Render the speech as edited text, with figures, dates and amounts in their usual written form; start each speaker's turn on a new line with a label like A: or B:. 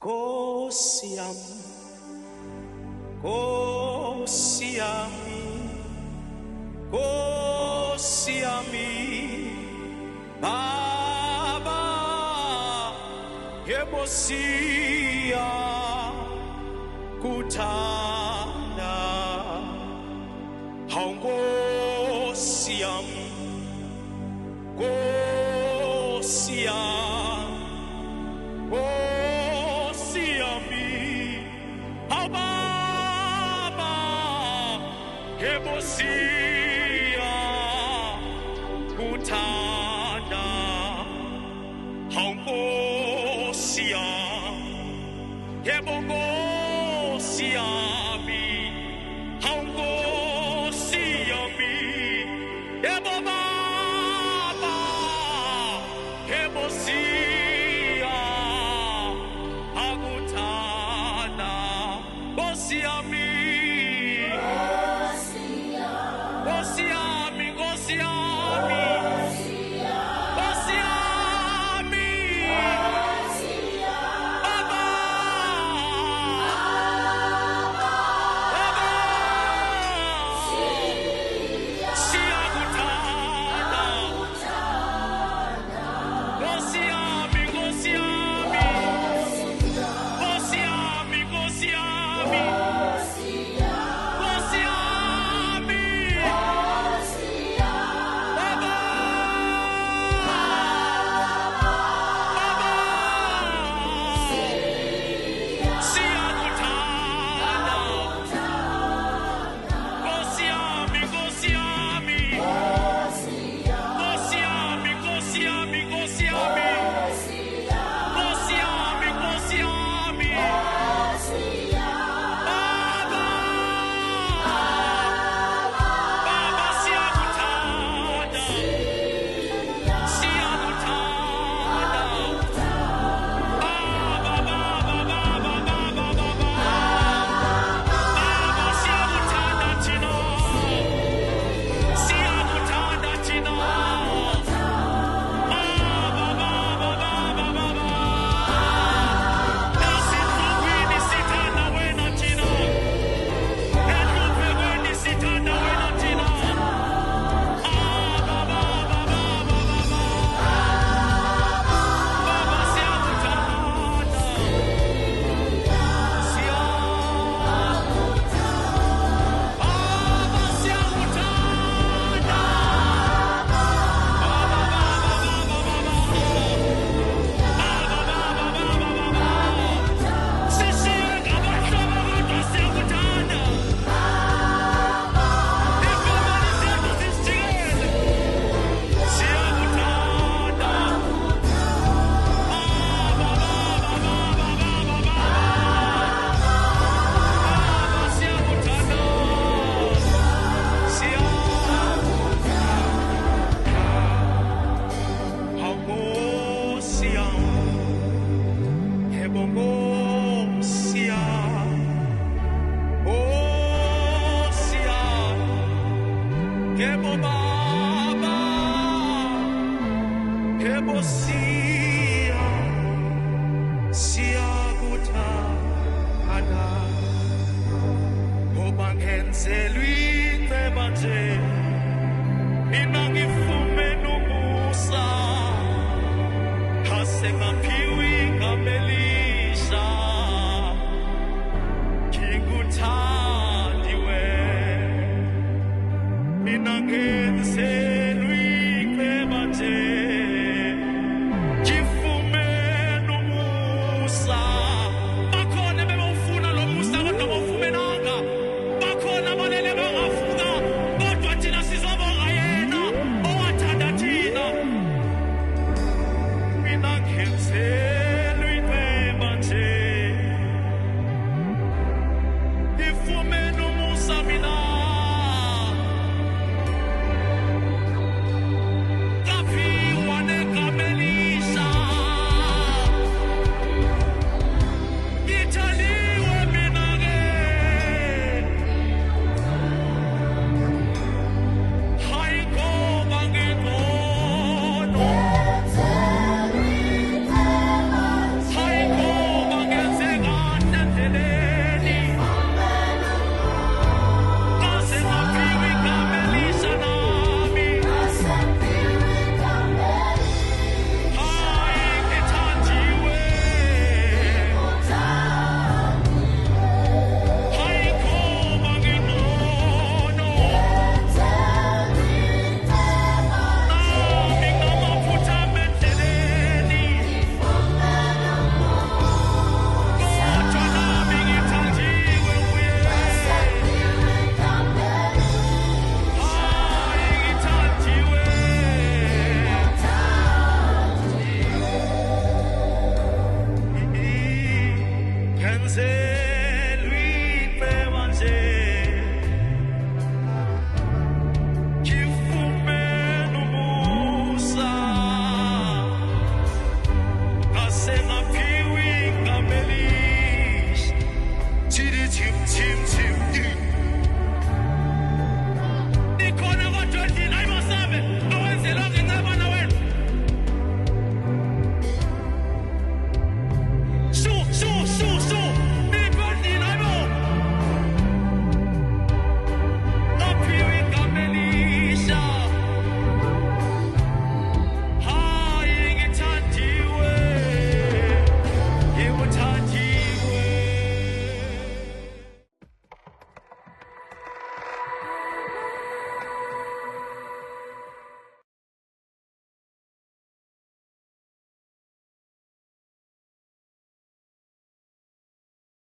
A: Nkosi yami, Nkosi yami, Nkosi yami, Baba, yebo siyakuthanda, hawu Nkosi yami, Nkosi yami, Nkosi yami, hawu Baba, yebo siyakuthanda, hawu Nkosi yami, yebo Nkosi yami, hawu Nkosi yami, yebo Baba, yebo siyakuthanda, Nkosi yami, Nkosi yami, Nkosi yami, Nkosi yami, Baba, Baba, siyakuthanda, Nkosi yami, Nkosi yami, Nkosi yami, Nkosi yami, Nkosi yami, Baba, siyakuthanda, Nkosi yami, Nkosi yami, Nkosi yami, Nkosi yami, Nkosi yami, Nkosi yami, Nkosi yami, Baba, Baba, siyakuthanda, siyakuthanda, Baba, Baba, Baba, Baba, Baba, Baba, siyakuthanda thina, siyakuthanda thina, Baba, Baba, Baba, Baba, ezinhlungwini sithanda wena thina, enhluphekweni sithanda wena thina, Baba, Baba, Baba, Baba, Baba, siyakuthanda, Baba, siyakuthanda, sishiye ngabahlobo kodwa siyakuthanda, izimali zethu zisijikele, siyakuthanda, Baba, siyakuthanda, hawu Nkosi yami, yebo Nkosi yami, Nkosi yami, yebo Baba, yebo siyakuthanda, ngoba ngenzelwe